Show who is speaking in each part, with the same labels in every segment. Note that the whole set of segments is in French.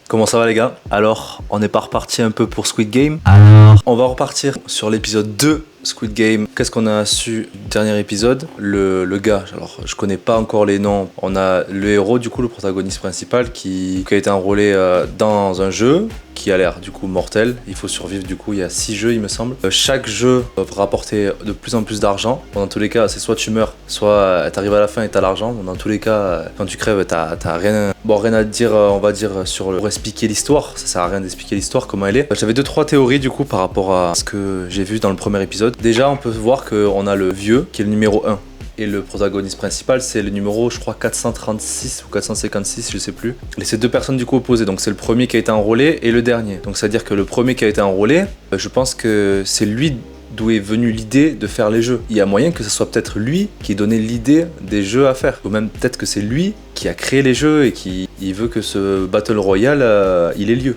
Speaker 1: Comment ça va les gars? Alors, on n'est pas reparti un peu pour Squid Game. Alors, on va repartir sur l'épisode 2 Squid Game. Qu'est-ce qu'on a su du dernier épisode? Le gars, alors je connais pas encore les noms. On a le héros, du coup, le protagoniste principal qui a été enrôlé dans un jeu qui a l'air du coup mortel. Il faut survivre, du coup, il y a 6 jeux, il me semble. Chaque jeu va rapporter de plus en plus d'argent. Dans tous les cas, c'est soit tu meurs, soit t'arrives à la fin et t'as l'argent. Dans tous les cas, quand tu crèves, t'as rien. Bon, rien à dire, on va dire, pour expliquer l'histoire. Ça sert à rien d'expliquer l'histoire, comment elle est. J'avais 2-3 théories du coup par rapport à ce que j'ai vu dans le premier épisode. Déjà, on peut voir qu'on a le vieux qui est le numéro 1. Et le protagoniste principal, c'est le numéro, je crois, 436 ou 456, je sais plus. Et c'est deux personnes du coup opposées. Donc c'est le premier qui a été enrôlé et le dernier. Donc c'est à dire que le premier qui a été enrôlé, je pense que c'est lui d'où est venue l'idée de faire les jeux. Il y a moyen que ce soit peut-être lui qui ait donné l'idée des jeux à faire. Ou même peut-être que c'est lui qui a créé les jeux et qui veut que ce Battle Royale, il ait lieu.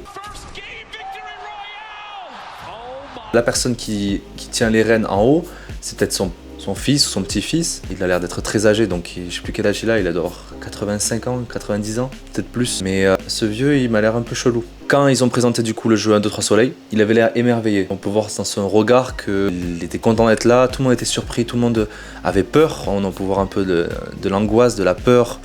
Speaker 1: La personne qui tient les rênes en haut, c'est peut-être son fils ou son petit-fils. Il a l'air d'être très âgé, donc je sais plus quel âge il a doit avoir 85 ans, 90 ans, peut-être plus. Mais ce vieux, il m'a l'air un peu chelou. Quand ils ont présenté du coup le jeu 1, 2, 3 soleil, il avait l'air émerveillé. On peut voir dans son regard qu'il était content d'être là, tout le monde était surpris, tout le monde avait peur. On peut voir un peu de l'angoisse, de la peur,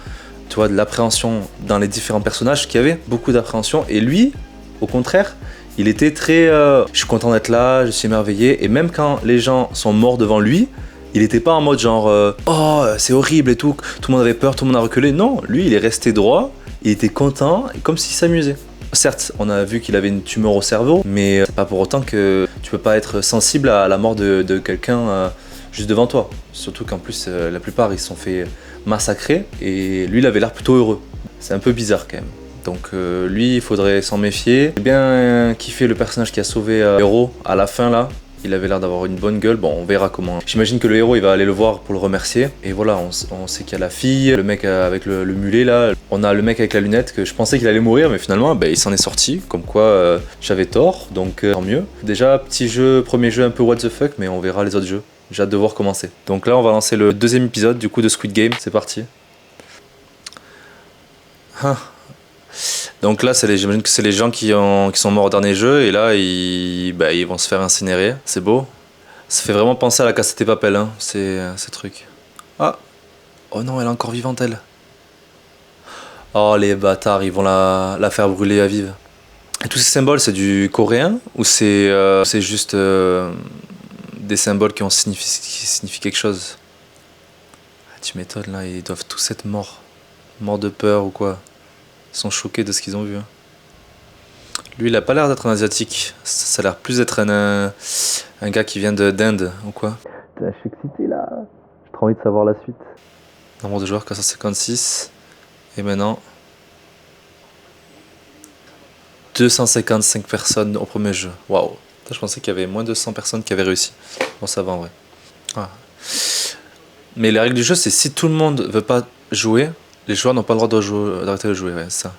Speaker 1: tu vois, de l'appréhension dans les différents personnages qu'il y avait. Beaucoup d'appréhension. Et lui, au contraire, il était très je suis content d'être là, je suis émerveillé. Et même quand les gens sont morts devant lui, il était pas en mode genre oh c'est horrible et tout le monde avait peur, tout le monde a reculé. Non, lui il est resté droit, il était content, comme s'il s'amusait. Certes, on a vu qu'il avait une tumeur au cerveau, mais c'est pas pour autant que tu peux pas être sensible à la mort de quelqu'un juste devant toi. Surtout qu'en plus la plupart ils se sont fait massacrer et lui il avait l'air plutôt heureux. C'est un peu bizarre quand même. Donc lui il faudrait s'en méfier. J'ai bien kiffé le personnage qui a sauvé le héros à la fin là. Il avait l'air d'avoir une bonne gueule, bon on verra comment. J'imagine que le héros il va aller le voir pour le remercier. Et voilà, on sait qu'il y a la fille, le mec avec le mulet là. On a le mec avec la lunette que je pensais qu'il allait mourir mais finalement il s'en est sorti. Comme quoi j'avais tort, donc tant mieux. Déjà petit jeu, premier jeu un peu what the fuck mais on verra les autres jeux. J'ai hâte de voir comment c'est. Donc là on va lancer le deuxième épisode du coup de Squid Game, c'est parti. Donc là, j'imagine que c'est les gens qui sont morts au dernier jeu et là, ils vont se faire incinérer. C'est beau. Ça fait vraiment penser à la Casa de Papel, hein, ces trucs. Ah, oh non, elle est encore vivante, elle. Oh, les bâtards, ils vont la faire brûler à vive. Et tous ces symboles, c'est du coréen ou c'est juste des symboles qui signifient quelque chose? Ah, tu m'étonnes, là, ils doivent tous être morts. Morts de peur ou quoi? Ils sont choqués de ce qu'ils ont vu. Hein. Lui, il a pas l'air d'être un asiatique. Ça a l'air plus d'être un gars qui vient d'Inde ou quoi. Putain, je suis excité là. J'ai trop envie de savoir la suite. Nombre de joueurs 456. Et maintenant 255 personnes au premier jeu. Waouh. Je pensais qu'il y avait moins de 100 personnes qui avaient réussi. Bon, ça va en vrai. Ah. Mais les règles du jeu, c'est si tout le monde veut pas jouer, les joueurs n'ont pas le droit d'arrêter de jouer, ouais, c'est ça.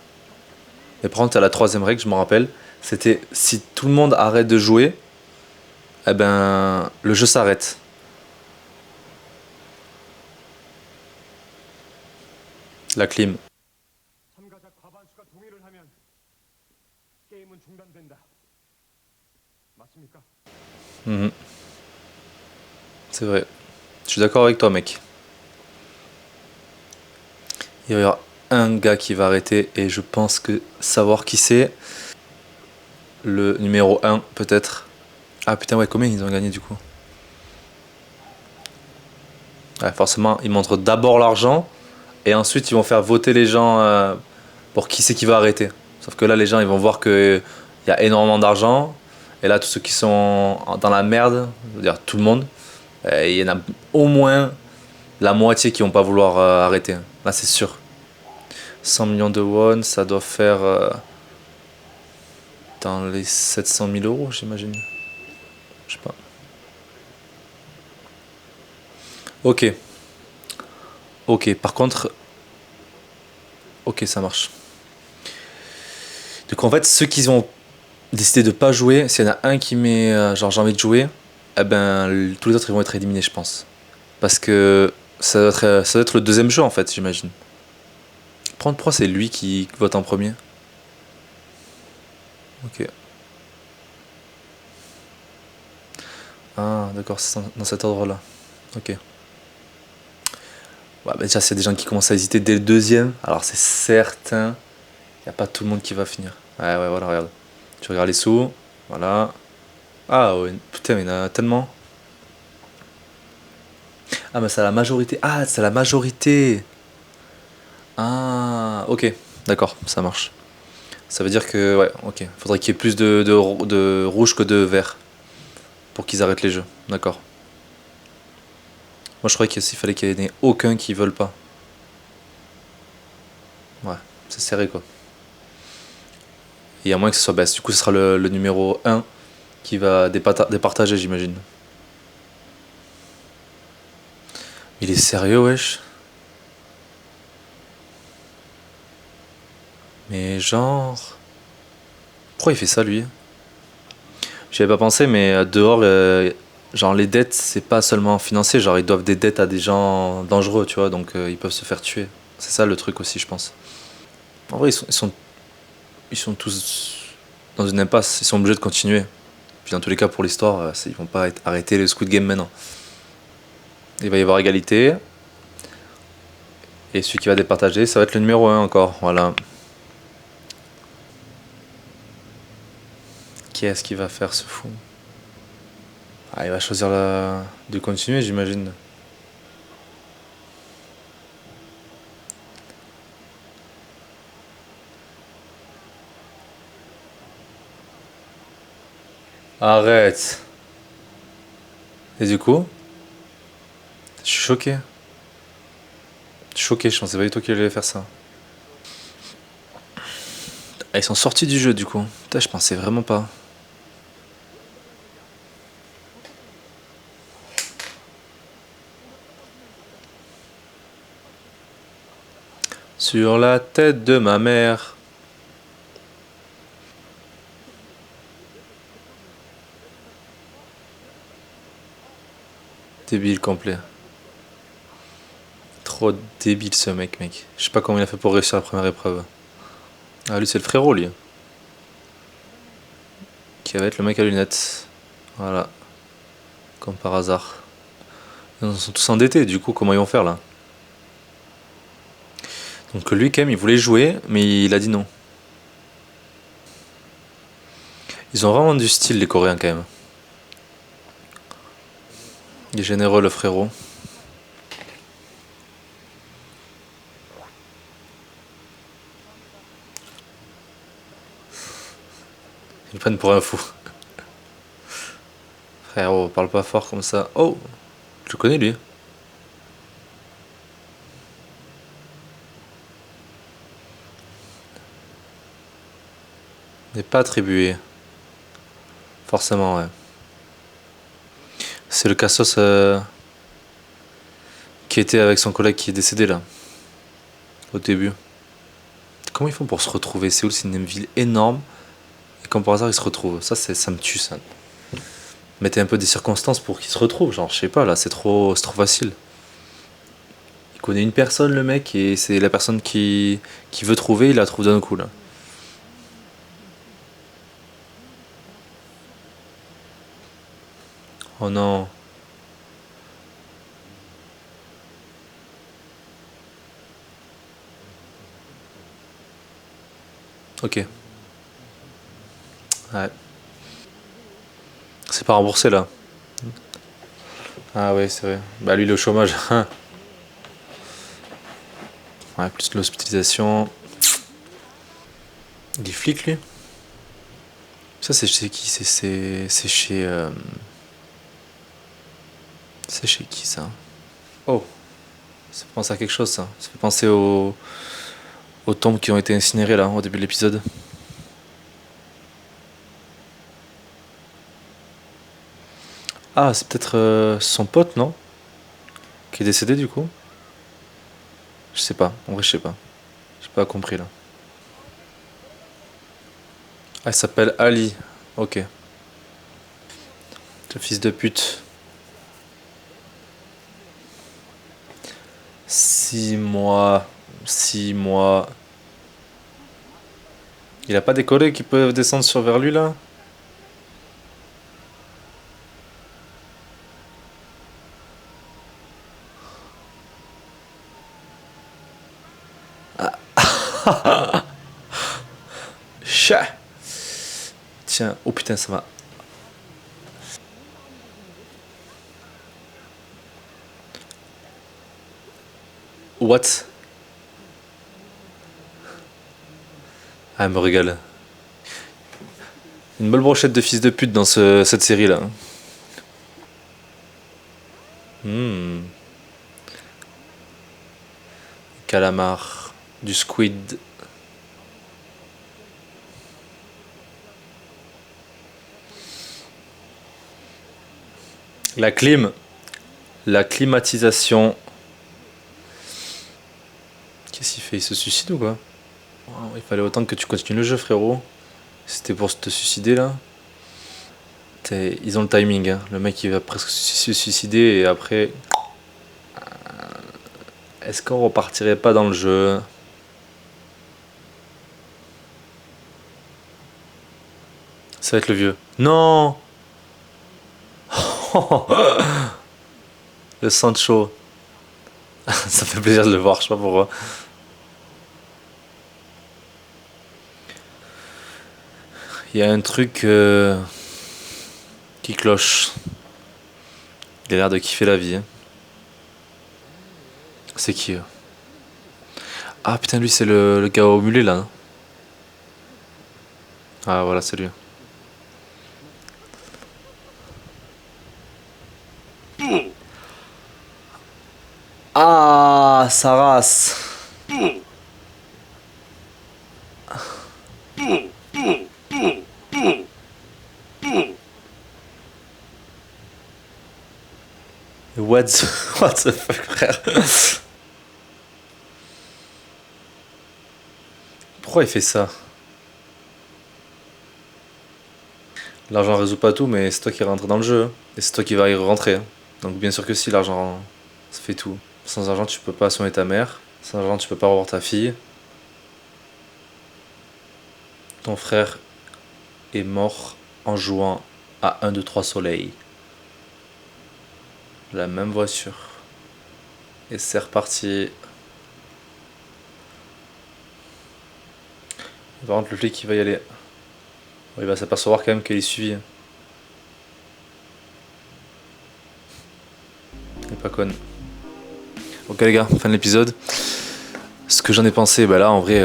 Speaker 1: Et par contre, à la troisième règle, je me rappelle, c'était si tout le monde arrête de jouer, eh ben, le jeu s'arrête. La clim. Mhm. C'est vrai. Je suis d'accord avec toi, mec. Il y aura un gars qui va arrêter et je pense que savoir qui c'est. Le numéro 1 peut-être. Ah putain ouais, combien ils ont gagné du coup? Ouais, forcément, ils montrent d'abord l'argent et ensuite ils vont faire voter les gens pour qui c'est qui va arrêter. Sauf que là les gens ils vont voir qu'il y a énormément d'argent et là tous ceux qui sont dans la merde, je veux dire tout le monde, il y en a au moins la moitié qui vont pas vouloir arrêter. Là c'est sûr. 100 millions de won, ça doit faire dans les 700 000 euros j'imagine. Je sais pas. Ok. Ok, par contre... Ok, ça marche. Donc en fait, ceux qui ont décidé de pas jouer, s'il y en a un qui met genre j'ai envie de jouer, eh ben tous les autres ils vont être éliminés je pense. Parce que ça doit être le deuxième jeu en fait, j'imagine. Pourquoi c'est lui qui vote en premier? Ok. Ah, d'accord, c'est dans cet ordre-là. Ok. Ouais, bah déjà, s'il y a des gens qui commencent à hésiter dès le deuxième, alors c'est certain, il n'y a pas tout le monde qui va finir. Ouais, ouais, voilà, regarde. Tu regardes les sous, voilà. Ah, ouais, putain, mais il y en a tellement. Ah, mais c'est la majorité. Ah, c'est la majorité. Ah, ok, d'accord, ça marche. Ça veut dire que, ouais, ok. Faudrait qu'il y ait plus de rouge que de vert pour qu'ils arrêtent les jeux. D'accord. Moi, je croyais qu'il fallait qu'il y en ait aucun qui veulent pas. Ouais, c'est serré quoi. Et à moins que ce soit baisse. Du coup, ce sera le numéro un qui va départager, j'imagine. Il est sérieux, wesh. Mais genre. Pourquoi il fait ça, lui? J'y avais pas pensé, mais dehors, genre les dettes, c'est pas seulement financier. Genre, ils doivent des dettes à des gens dangereux, tu vois. Donc, ils peuvent se faire tuer. C'est ça le truc aussi, je pense. En vrai, ils sont tous dans une impasse. Ils sont obligés de continuer. Puis, dans tous les cas, pour l'histoire, ils vont pas arrêter le Squid Game maintenant. Il va y avoir égalité. Et celui qui va départager, ça va être le numéro un encore. Voilà. Qu'est-ce qu'il va faire ce fou? Ah, il va choisir de continuer, j'imagine. Arrête. Et du coup, je suis choqué. Je suis choqué, je pensais pas du tout qu'il allait faire ça. Ah, ils sont sortis du jeu du coup. Putain, je pensais vraiment pas. Sur la tête de ma mère. Débile complet. Trop débile ce mec. Je sais pas comment il a fait pour réussir la première épreuve. Ah, lui, c'est le frérot, lui. Qui va être le mec à lunettes. Voilà. Comme par hasard. Ils sont tous endettés, du coup, comment ils vont faire là? Donc lui, quand même, il voulait jouer, mais il a dit non. Ils ont vraiment du style, les Coréens, quand même. Il est généreux, le frérot. Ils le prennent pour un fou. Frérot, parle pas fort comme ça. Oh, je le connais, lui. N'est pas attribué. Forcément, ouais. C'est le Cassos qui était avec son collègue qui est décédé, là. Au début. Comment ils font pour se retrouver? Séoul, c'est une ville énorme. Et comme par hasard, ils se retrouvent. Ça me tue, ça. Mettez un peu des circonstances pour qu'ils se retrouvent. Genre, je sais pas, là, c'est trop facile. Il connaît une personne, le mec, et c'est la personne qui veut trouver, il la trouve d'un coup, là. Oh non. Ok. Ouais. C'est pas remboursé, là. Ah ouais, c'est vrai. Bah lui, le chômage. Ouais, plus l'hospitalisation. Il est flic, lui. Ça, c'est chez qui? C'est chez qui, ça? Oh, ça fait penser à quelque chose, ça. Ça fait penser aux tombes qui ont été incinérées, là, au début de l'épisode. Ah, c'est peut-être son pote, non? Qui est décédé, du coup? Je sais pas. En vrai, je sais pas. J'ai pas compris, là. Ah, il s'appelle Ali. Ok. Le fils de pute. 6 mois. 6 mois. Il a pas des collègues qui peuvent descendre sur vers lui là? Chat. Tiens, oh putain, ça va. What? Ah, elle me régale. Une belle brochette de fils de pute dans cette série là. Hmm. Calamar, du squid. La clim, la climatisation. Qu'est-ce qu'il fait? Il se suicide ou quoi? Wow, il fallait autant que tu continues le jeu, frérot. C'était pour te suicider là. Ils ont le timing, hein. Le mec il va presque se suicider et après. Est-ce qu'on repartirait pas dans le jeu? Ça va être le vieux. Non. Le Sancho. Ça fait plaisir de le voir, je sais pas pourquoi. Il y a un truc qui cloche. Il a l'air de kiffer la vie, hein. C'est qui? Ah putain, lui c'est le gars au mulet là, hein. Ah voilà, c'est lui. Ah, sa race. What the fuck, frère? Pourquoi il fait ça? L'argent résout pas tout, mais c'est toi qui rentre dans le jeu, hein. Et c'est toi qui vas y rentrer, hein. Donc bien sûr que si, l'argent, ça fait tout. Sans argent, tu peux pas soigner ta mère. Sans argent, tu peux pas revoir ta fille. Ton frère est mort en jouant à 1, 2, 3 soleil. La même voiture. Et c'est reparti. Par contre, le flic, il va y aller. Bon, il va s'apercevoir quand même qu'il est suivi. Il est pas conne. Ok les gars, fin de l'épisode. Ce que j'en ai pensé, bah là en vrai,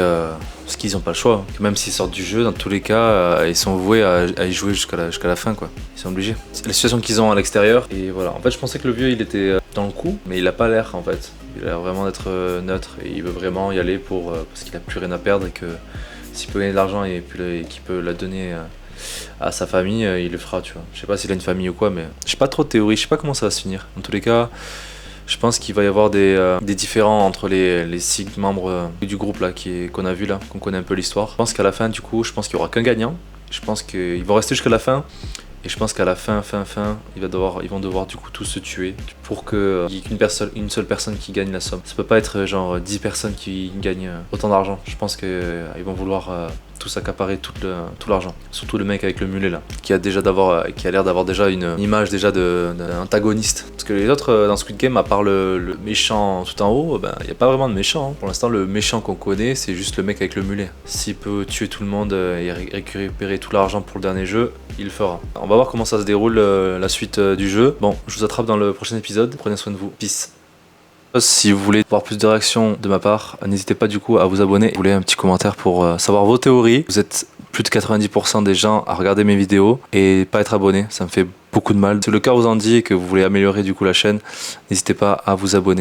Speaker 1: parce qu'ils ont pas le choix. Même s'ils sortent du jeu, dans tous les cas, ils sont voués à y jouer jusqu'à la fin quoi. Ils sont obligés. C'est la situation qu'ils ont à l'extérieur. Et voilà, en fait je pensais que le vieux il était dans le coup, mais il a pas l'air en fait. Il a l'air vraiment d'être neutre et il veut vraiment y aller pour parce qu'il a plus rien à perdre et que s'il peut gagner de l'argent et qu'il peut la donner à sa famille, il le fera, tu vois. Je sais pas s'il a une famille ou quoi, mais j'ai pas trop de théorie, je sais pas comment ça va se finir. En tous les cas, je pense qu'il va y avoir des différends entre les 6 membres du groupe là qu'on a vu là, qu'on connaît un peu l'histoire. Je pense qu'à la fin, du coup, je pense qu'il y aura qu'un gagnant. Je pense qu'ils vont rester jusqu'à la fin. Et je pense qu'à la fin, ils vont devoir du coup tous se tuer pour qu'il y ait une seule personne qui gagne la somme. Ça peut pas être genre 10 personnes qui gagnent autant d'argent. Je pense qu'ils vont vouloir tous accaparer tout l'argent. Surtout le mec avec le mulet là, qui a l'air d'avoir déjà une image déjà d'un antagoniste. Parce que les autres dans Squid Game, à part le méchant tout en haut, ben y a pas vraiment de méchant, hein. Pour l'instant, le méchant qu'on connaît, c'est juste le mec avec le mulet. S'il peut tuer tout le monde et récupérer tout l'argent pour le dernier jeu, il le fera. On va voir comment ça se déroule la suite du jeu. Bon, je vous attrape dans le prochain épisode. Prenez soin de vous. Peace. Si vous voulez voir plus de réactions de ma part, n'hésitez pas du coup à vous abonner. Vous voulez un petit commentaire pour savoir vos théories. Vous êtes plus de 90% des gens à regarder mes vidéos et pas être abonné. Ça me fait beaucoup de mal. Si le cas vous en dit et que vous voulez améliorer du coup la chaîne, n'hésitez pas à vous abonner.